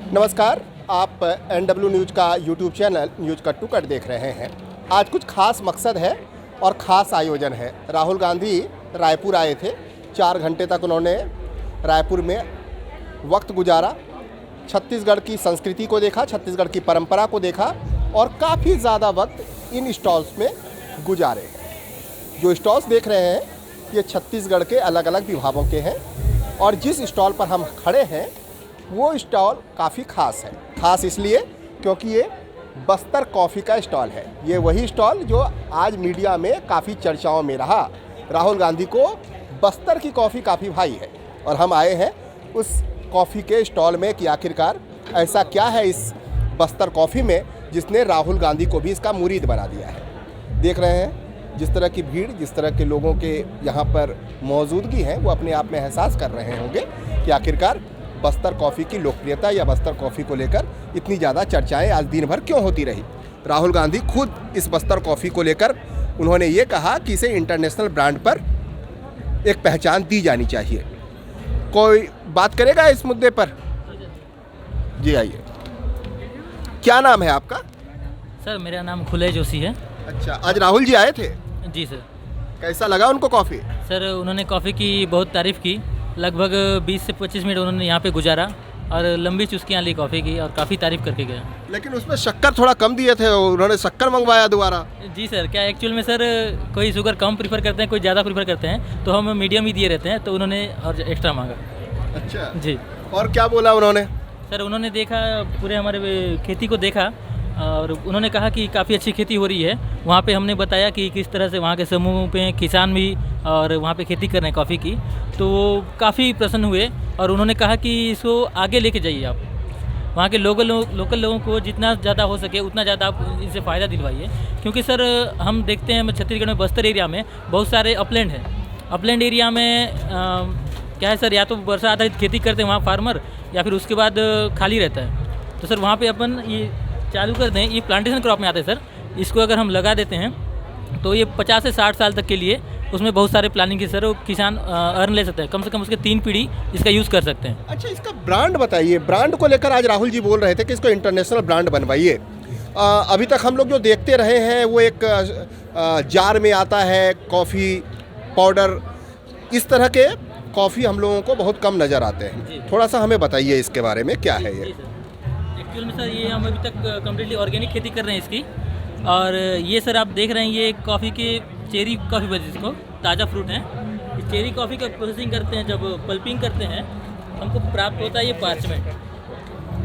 नमस्कार, आप NW news का यूट्यूब चैनल न्यूज़ कट्टू कट देख रहे हैं। आज कुछ खास मकसद है और ख़ास आयोजन है। राहुल गांधी रायपुर आए थे। 4 घंटे तक उन्होंने रायपुर में वक्त गुजारा, छत्तीसगढ़ की संस्कृति को देखा, छत्तीसगढ़ की परंपरा को देखा और काफ़ी ज़्यादा वक्त इन स्टॉल्स में गुजारे। जो स्टॉल्स देख रहे हैं ये छत्तीसगढ़ के अलग अलग विभागों के हैं और जिस स्टॉल पर हम खड़े हैं वो स्टॉल काफ़ी ख़ास है। ख़ास इसलिए क्योंकि ये बस्तर कॉफ़ी का स्टॉल है। ये वही स्टॉल जो आज मीडिया में काफ़ी चर्चाओं में रहा। राहुल गांधी को बस्तर की कॉफ़ी काफ़ी भाई है और हम आए हैं उस कॉफ़ी के स्टॉल में कि आखिरकार ऐसा क्या है इस बस्तर कॉफ़ी में जिसने राहुल गांधी को भी इसका मुरीद बना दिया है। देख रहे हैं जिस तरह की भीड़, जिस तरह के लोगों के यहाँ पर मौजूदगी है, वो अपने आप में एहसास कर रहे होंगे कि आखिरकार बस्तर कॉफ़ी की लोकप्रियता या बस्तर कॉफ़ी को लेकर इतनी ज़्यादा चर्चाएं आज दिन भर क्यों होती रही। राहुल गांधी खुद इस बस्तर कॉफ़ी को लेकर उन्होंने ये कहा कि इसे इंटरनेशनल ब्रांड पर एक पहचान दी जानी चाहिए। कोई बात करेगा इस मुद्दे पर? जी आइए। क्या नाम है आपका? सर मेरा नाम खुले जोशी है। अच्छा, आज राहुल जी आए थे? जी सर। कैसा लगा उनको कॉफ़ी? सर उन्होंने कॉफ़ी की बहुत तारीफ़ की। लगभग 20 से 25 मिनट उन्होंने यहाँ पे गुजारा और लंबी चुस्कियाँ ली कॉफ़ी की और काफ़ी तारीफ़ करके गए। लेकिन उसमें शक्कर थोड़ा कम दिए थे, उन्होंने शक्कर मंगवाया दोबारा। जी सर, क्या एक्चुअल में सर कोई शुगर कम प्रीफर करते हैं, कोई ज़्यादा प्रीफर करते हैं, तो हम मीडियम ही दिए रहते हैं, तो उन्होंने और एक्स्ट्रा मांगा। अच्छा जी। और क्या बोला उन्होंने? सर उन्होंने देखा, पूरे हमारे खेती को देखा और उन्होंने कहा कि काफ़ी अच्छी खेती हो रही है। वहाँ पे हमने बताया कि किस तरह से वहाँ के समूह पे किसान भी और वहाँ पे खेती कर रहे हैं कॉफ़ी की, तो वो काफ़ी प्रसन्न हुए और उन्होंने कहा कि इसको आगे लेके जाइए आप। वहाँ के लोकल लोगों को जितना ज़्यादा हो सके उतना ज़्यादा आप इससे फ़ायदा दिलवाइए, क्योंकि सर हम देखते हैं छत्तीसगढ़ में बस्तर एरिया में बहुत सारे अपलैंड हैं। अपलैंड एरिया में क्या है सर, या तो वर्षा आधारित खेती करते हैं वहाँ फार्मर, या फिर उसके बाद खाली रहता है। तो सर वहाँ पे अपन ये चालू कर दें, ये प्लांटेशन क्रॉप में आते हैं सर। इसको अगर हम लगा देते हैं तो ये 50 से 60 साल तक के लिए उसमें बहुत सारे प्लानिंग के सर किसान अर्न ले सकते हैं। कम से कम उसके 3 पीढ़ी इसका यूज़ कर सकते हैं। अच्छा, इसका ब्रांड बताइए। ब्रांड को लेकर आज राहुल जी बोल रहे थे कि इसको इंटरनेशनल ब्रांड बनवाइए। अभी तक हम लोग जो देखते रहे हैं वो एक जार में आता है कॉफ़ी पाउडर, इस तरह के कॉफ़ी हम लोगों को बहुत कम नज़र आते हैं। थोड़ा सा हमें बताइए इसके बारे में, क्या है ये? एक्चुअल में सर ये हम अभी तक कम्प्लीटली ऑर्गेनिक खेती कर रहे हैं इसकी। और ये सर आप देख रहे हैं ये कॉफ़ी के चेरी कॉफ़ी बोलते हैं इसको, ताज़ा फ्रूट है। इस चेरी कॉफ़ी का प्रोसेसिंग करते हैं, जब पल्पिंग करते हैं हमको प्राप्त होता है ये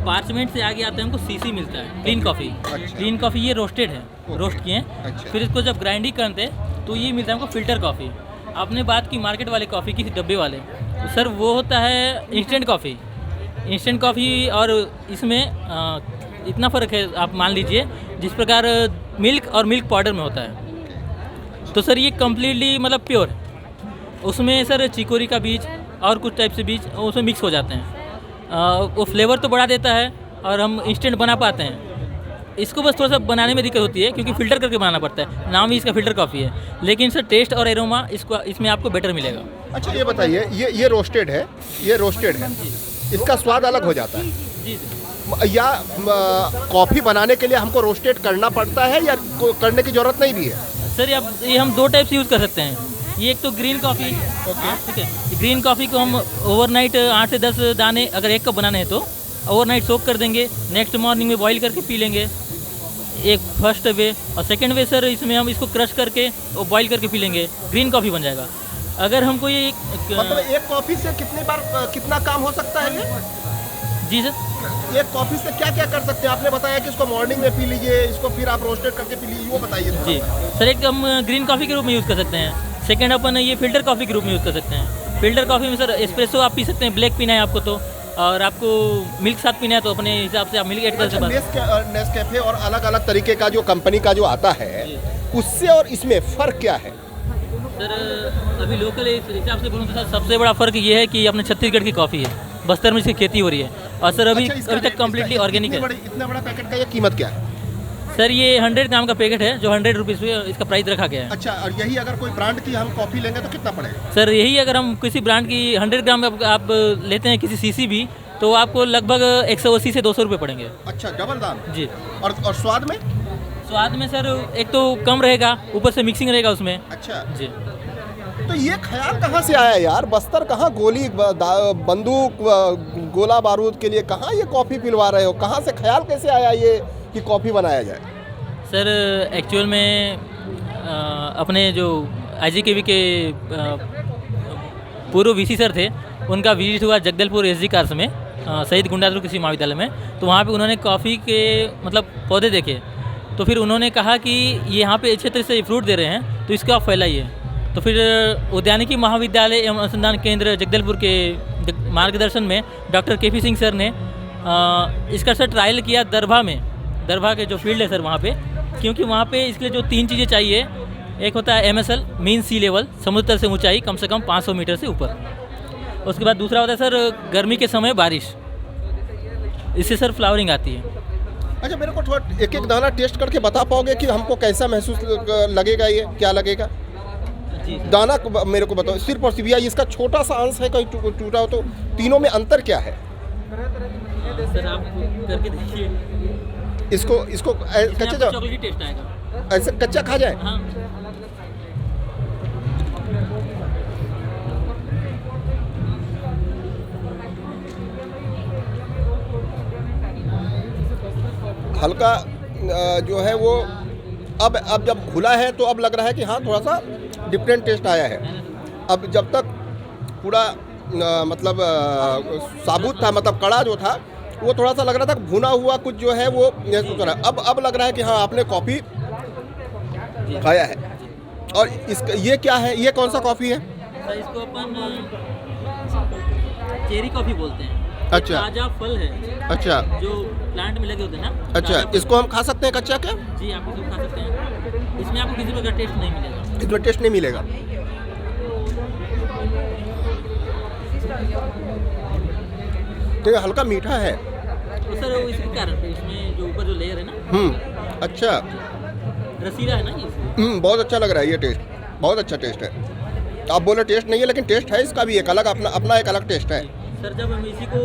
पार्चमेंट से आगे आते हैं हमको सीसी मिलता है, ग्रीन कॉफ़ी। ग्रीन कॉफ़ी ये रोस्टेड है, रोस्ट किए हैं। फिर इसको जब ग्राइंडिंग करते हैं तो ये मिलता है हमको फ़िल्टर कॉफ़ी। आपने बात की मार्केट वाले कॉफ़ी की, डब्बे वाले, तो सर वो होता है इंस्टेंट कॉफ़ी। इंस्टेंट कॉफ़ी और इसमें इतना फ़र्क है, आप मान लीजिए जिस प्रकार मिल्क और मिल्क पाउडर में होता है, तो सर ये कम्प्लीटली मतलब प्योर। उसमें सर चिकोरी का बीज और कुछ टाइप से बीज उसमें मिक्स हो जाते हैं। वो फ्लेवर तो बढ़ा देता है और हम इंस्टेंट बना पाते हैं। इसको बस थोड़ा सा बनाने में दिक्कत होती है क्योंकि फ़िल्टर करके बनाना पड़ता है। नाम ही इसका फ़िल्टर कॉफ़ी है, लेकिन सर टेस्ट और एरोमा इसमें आपको बेटर मिलेगा। अच्छा, ये बताइए, ये रोस्टेड है, इसका स्वाद अलग हो जाता है जी या कॉफ़ी बनाने के लिए हमको रोस्टेड करना पड़ता है या करने की ज़रूरत नहीं भी है? सर ये हम 2 टाइप से यूज़ कर सकते हैं। ये एक तो ग्रीन कॉफ़ी, ठीक है। ग्रीन कॉफ़ी को हम ओवरनाइट 8 से 10 दाने अगर 1 कप बनाने हैं तो ओवरनाइट सोक कर देंगे, नेक्स्ट मॉर्निंग में बॉईल करके पी लेंगे। एक फर्स्ट वे। और सेकंड वे सर इसमें हम इसको क्रश करके और बॉईल करके पी लेंगे, ग्रीन कॉफ़ी बन जाएगा। अगर हमको ये मतलब एक कॉफ़ी से कितना काम हो सकता है ये? जी सर, एक कॉफ़ी से क्या क्या कर सकते हैं? आपने बताया कि इसको मॉर्निंग में पी लीजिए, इसको फिर आप रोस्टेड करके पी लीजिए, वो बताइए। जी सर, एक हम ग्रीन कॉफ़ी के रूप में यूज़ कर सकते हैं। सेकंड अपन ये फ़िल्टर कॉफ़ी के रूप में यूज़ कर सकते हैं। फ़िल्टर कॉफ़ी में सर एस्प्रेसो आप पी सकते हैं, ब्लैक पीना है आपको तो, और आपको मिल्क साथ पीना है तो अपने हिसाब से आप मिल्क ऐड कर सकते हैं। नेस्कैफे और अलग अलग तरीके का जो कंपनी का जो आता है उससे और इसमें फ़र्क क्या है? सर अभी लोकल हिसाब से बोलूँ तो सर सबसे बड़ा फ़र्क ये है कि अपने छत्तीसगढ़ की कॉफ़ी है, बस्तर में इसकी खेती हो रही है। और सर अभी तक कम्प्लीटली ऑर्गेनिक है। इतना बड़ा पैकेट का ये कीमत क्या है? सर ये 100 ग्राम का पैकेट है जो 100 रुपीज़ पे इसका प्राइस रखा गया है। अच्छा, और यही अगर कोई ब्रांड की हम कॉफ़ी लेंगे तो कितना पड़ेगा? सर यही अगर हम किसी ब्रांड की 100 ग्राम आप लेते हैं किसी सीसी भी, तो आपको लगभग 180 से 200 रुपये पड़ेंगे। अच्छा, डबल दाम। जी। और स्वाद में? स्वाद में सर एक तो कम रहेगा, ऊपर से मिक्सिंग रहेगा उसमें। अच्छा जी। तो ये ख्याल कहाँ से आया यार? बस्तर कहाँ गोली बंदूक गोला बारूद के लिए कहाँ ये कॉफ़ी पिलवा रहे हो? कहाँ से ख्याल कैसे आया ये कि कॉफ़ी बनाया जाए? सर एक्चुअल में अपने जो IGKV के पूर्व VC सर थे, उनका विजिट हुआ जगदलपुर SG कार्स में, शहीद गुंडाधर कृषि महाविद्यालय में। तो वहाँ पे उन्होंने कॉफ़ी के मतलब पौधे देखे, तो फिर उन्होंने कहा कि ये यहाँ पे अच्छे तरह से फ्रूट दे रहे हैं, तो इसको आप फैलाइए। तो फिर उद्यानिकी महाविद्यालय एवं अनुसंधान केंद्र जगदलपुर के मार्गदर्शन में डॉक्टर KP सिंह सर ने इसका सर ट्रायल किया दरभा में। दरभा के जो फील्ड है सर वहाँ पे, क्योंकि वहाँ पे इसके लिए जो 3 चीज़ें चाहिए, एक होता है MSL मीन सी लेवल, समुद्र तल से ऊंचाई कम से कम 500 मीटर से ऊपर। उसके बाद दूसरा होता है सर गर्मी के समय बारिश, इससे सर फ्लावरिंग आती है। अच्छा, मेरे को थोड़ा एक दाना टेस्ट करके बता पाओगे कि हमको कैसा महसूस लगेगा, ये क्या लगेगा? जी। दाना मेरे को बताओ सिर्फ और सिर्फ, या इसका छोटा सा अंश है, कहीं टूटा हो तो तीनों में अंतर क्या है? सर आप करके देखिए, इसको कच्चा चॉकलेटी टेस्ट आएगा। ऐसे कच्चा खा जाए? हाँ। हल्का जो है वो अब जब खुला है तो अब लग रहा है कि हाँ थोड़ा सा डिफरेंट टेस्ट आया है। अब जब तक पूरा मतलब साबुत था, मतलब कड़ा जो था, वो थोड़ा सा लग रहा था भुना हुआ कुछ जो है वो महसूस हो रहा है। अब लग रहा है कि हाँ आपने कॉफ़ी खाया है। और इसका ये क्या है, ये कौन सा कॉफ़ी है? सर इसको अपन चेरी कॉफ़ी बोलते हैं। अच्छा। ताजा फल है। अच्छा। जो प्लांट में लगे होते हैं ना। अच्छा, इसको हम खा सकते हैं कच्चा क्या? जी, आप इसको खा सकते हैं। इसमें आपको किसी प्रकार टेस्ट नहीं मिलेगा। इसमें टेस्ट नहीं मिलेगा। तो ये हल्का मीठा है। तो सर वो इसके कारण इसमें जो ऊपर जो लेयर है ना। अच्छा। रसीला है ना ये। बहुत अच्छा लग रहा है ये टेस्ट, बहुत अच्छा टेस्ट है। आप बोले टेस्ट नहीं है, लेकिन टेस्ट है इसका भी एक अलग, अपना एक अलग टेस्ट है। सर जब हम इसी को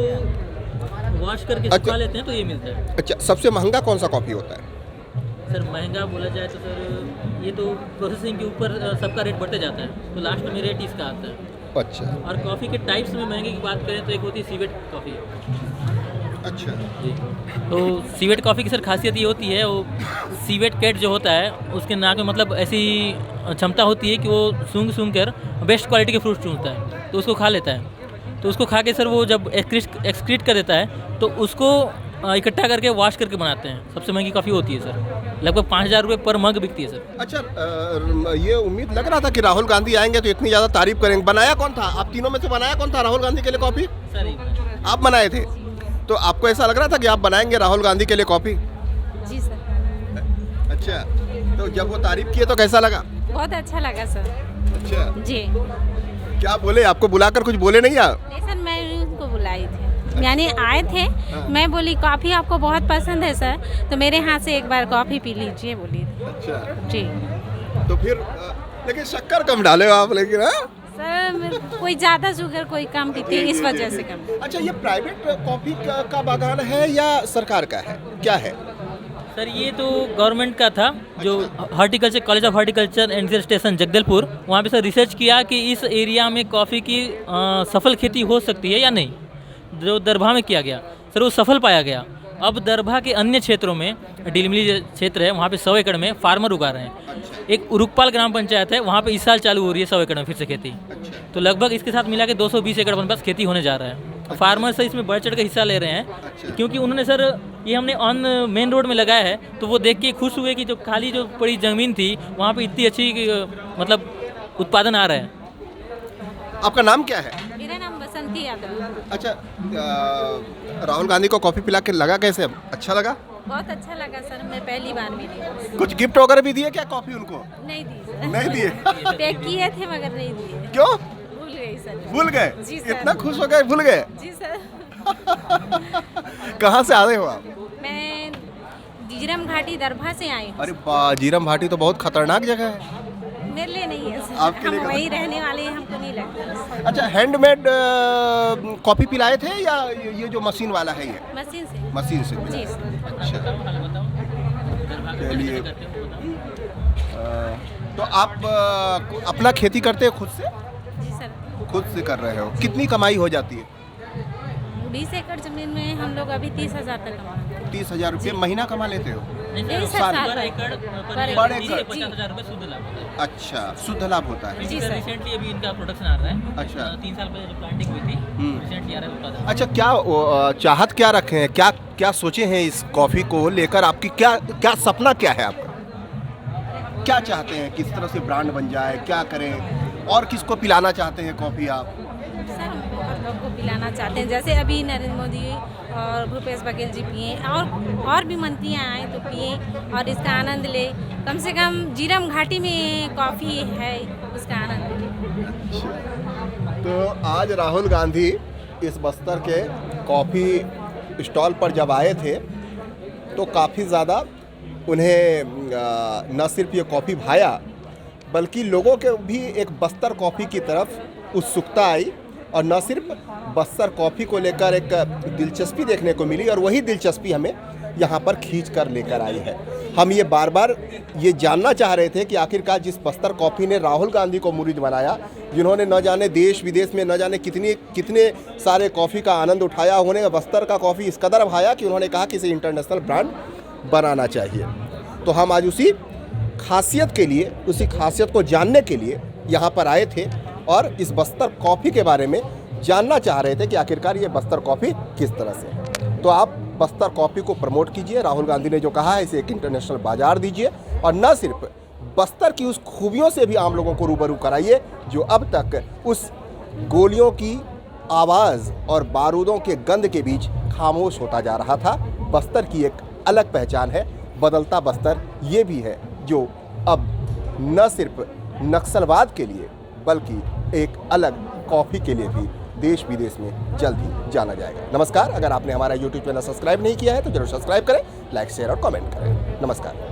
वॉश करके सुखा लेते हैं तो ये मिलता है। अच्छा, सबसे महंगा कौन सा कॉफ़ी होता है? सर महंगा बोला जाए तो सर ये तो प्रोसेसिंग के ऊपर सबका रेट बढ़ते जाता है, तो लास्ट में रेट इसका आता है। अच्छा। और कॉफ़ी के टाइप्स में महंगे की बात करें तो एक होती है सीवेट कॉफ़ी। अच्छा जी। तो सीवेट कॉफ़ी की सर खासियत ये होती है, वो सीवेट कैट जो होता है उसके नाक में मतलब ऐसी क्षमता होती है कि वो सूंघ कर बेस्ट क्वालिटी के फ्रूट चूसता है, तो उसको खा लेता है। तो उसको खा के सर वो जब एक्सक्रीट कर देता है तो उसको इकट्ठा करके वॉश करके बनाते हैं। सबसे महंगी कॉफ़ी होती है सर, लगभग 5,000 रुपये पर मग बिकती है सर। अच्छा, ये उम्मीद लग रहा था कि राहुल गांधी आएंगे तो इतनी ज़्यादा तारीफ करेंगे। बनाया कौन था आप तीनों में से? बनाया कौन था राहुल गांधी के लिए कॉफ़ी? सर आप बनाए थे? तो आपको ऐसा लग रहा था कि आप बनाएंगे राहुल गांधी के लिए कॉफ़ी? जी सर। अच्छा, तो जब वो तारीफ किए तो कैसा लगा? बहुत अच्छा लगा सर। अच्छा जी। क्या बोले? आपको बुलाकर कुछ बोले नहीं आप? नहीं सर, मैं उनको बुलाई थी, यानी आए थे। मैं बोली कॉफ़ी आपको बहुत पसंद है सर, तो मेरे हाथ से एक बार कॉफ़ी पी लीजिए बोली। अच्छा जी। तो फिर लेकिन शक्कर कम डाले हो आप, लेकिन हाँ? सर कोई ज़्यादा शुगर कोई कम पीती है, इस वजह से कम। अच्छा, ये प्राइवेट कॉफ़ी का बागान है या सरकार का है, क्या है? सर ये तो गवर्नमेंट का था, जो horticulture college of horticulture and research station Jagdalpur, वहाँ पे सर रिसर्च किया कि इस एरिया में कॉफ़ी की सफल खेती हो सकती है या नहीं। जो दरभा में किया गया सर वो सफल पाया गया। अब दरभा के अन्य क्षेत्रों में, डिलमिली क्षेत्र है वहाँ पे 100 एकड़ में फार्मर उगा रहे हैं। एक उरुकपाल ग्राम पंचायत है, वहाँ पे इस साल चालू हो रही है 100 एकड़ में फिर से खेती। तो लगभग इसके साथ मिला के 220 एकड़ अपने पास खेती होने जा रहा है। फार्मर से इसमें बढ़ चढ़ के हिस्सा ले रहे हैं, क्योंकि उन्होंने सर ये हमने ऑन मेन रोड में लगाया है, तो वो देख के खुश हुए कि जो खाली जो पड़ी ज़मीन थी वहाँ पे इतनी अच्छी मतलब उत्पादन आ रहा है। आपका नाम क्या है? मेरा नाम बसंती यादव। अच्छा, राहुल गांधी को कॉफ़ी पिला के लगा कैसे? अच्छा लगा? बहुत अच्छा लगा सर, मैं पहली बार मिली। कुछ गिफ्ट वगैरह भी दिए क्या कॉफ़ी उनको? नहीं दी सर। नहीं दिए? पैक किए थे मगर नहीं दिए। क्यों? भूल गई सर। भूल गए? जी सर। इतना खुश हो गए, भूल गए? जी सर। कहाँ से आ रहे हो आप? मैं जीरम घाटी दरभा से आई हूँ। अरे वाह, जीरम भाटी तो बहुत खतरनाक जगह है। मेरे लिए नहीं है सर। आपके लिए हम गलत। वही रहने वाले हैं, हमको नहीं लगता। अच्छा, हैंडमेड कॉफ़ी पिलाए थे या ये जो मशीन वाला है ये मशीन से। मशीन से जी पिलाए? सर। अच्छा, चलिए। तो आप अपना खेती करते हैं खुद से? जी सर। खुद से कर रहे हो? कितनी कमाई हो जाती है? 20 एकड़ जमीन में हम लोग अभी 30,000 तक कमाते हैं। 30,000 रुपये महीना कमा लेते हो? नहीं सर, साल। साल पर भर। एकड़ पर पर तीस एकड़। से 50,000 रुपये शुद्ध लाभ होता है। अच्छा, शुद्ध लाभ होता है। जी सर। रिसेंटली अभी इनका प्रोडक्शन आ रहा है। अच्छा। 3 साल पहले जो प्लांटिंग हुई थी, रिसेंटली आ रहा है उत्पादन। अच्छा, क्या चाहत क्या रखे हैं, क्या क्या सोचे हैं इस कॉफ़ी को लेकर? आपकी क्या क्या सपना क्या है आपका? क्या चाहते हैं, किस तरह से ब्रांड बन जाए, क्या करें, और किसको पिलाना चाहते हैं कॉफ़ी आप? सर हम बहुत लोग को पिलाना चाहते हैं, जैसे अभी नरेंद्र मोदी और भूपेश बघेल जी पिए, और भी मंत्रियाँ आए तो पिए और इसका आनंद ले। कम से कम जीरम घाटी में कॉफ़ी है, उसका आनंद ले। तो आज राहुल गांधी इस बस्तर के कॉफ़ी स्टॉल पर जब आए थे तो काफ़ी ज़्यादा उन्हें न सिर्फ ये कॉफ़ी भाया, बल्कि लोगों के भी एक बस्तर कॉफ़ी की तरफ उत्सुकता आई, और न सिर्फ बस्तर कॉफ़ी को लेकर एक दिलचस्पी देखने को मिली, और वही दिलचस्पी हमें यहाँ पर खींच कर लेकर आई है। हम ये बार बार ये जानना चाह रहे थे कि आखिरकार जिस बस्तर कॉफ़ी ने राहुल गांधी को मुरीद बनाया, जिन्होंने न जाने देश विदेश में न जाने कितने सारे कॉफ़ी का आनंद उठाया, उन्होंने बस्तर का कॉफ़ी इस कदर भाया कि उन्होंने कहा कि इसे इंटरनेशनल ब्रांड बनाना चाहिए। तो हम आज उसी खासियत के लिए, उसी खासियत को जानने के लिए यहाँ पर आए थे और इस बस्तर कॉफ़ी के बारे में जानना चाह रहे थे कि आखिरकार ये बस्तर कॉफ़ी किस तरह से। तो आप बस्तर कॉफ़ी को प्रमोट कीजिए, राहुल गांधी ने जो कहा है इसे एक इंटरनेशनल बाजार दीजिए, और न सिर्फ बस्तर की उस खूबियों से भी आम लोगों को रूबरू कराइए जो अब तक उस गोलियों की आवाज़ और बारूदों के गंध के बीच खामोश होता जा रहा था। बस्तर की एक अलग पहचान है, बदलता बस्तर ये भी है, जो अब न सिर्फ नक्सलवाद के लिए बल्कि एक अलग कॉफ़ी के लिए भी देश विदेश में जल्द ही जाना जाएगा। नमस्कार, अगर आपने हमारा YouTube चैनल सब्सक्राइब नहीं किया है तो जरूर सब्सक्राइब करें, लाइक शेयर और कमेंट करें। नमस्कार।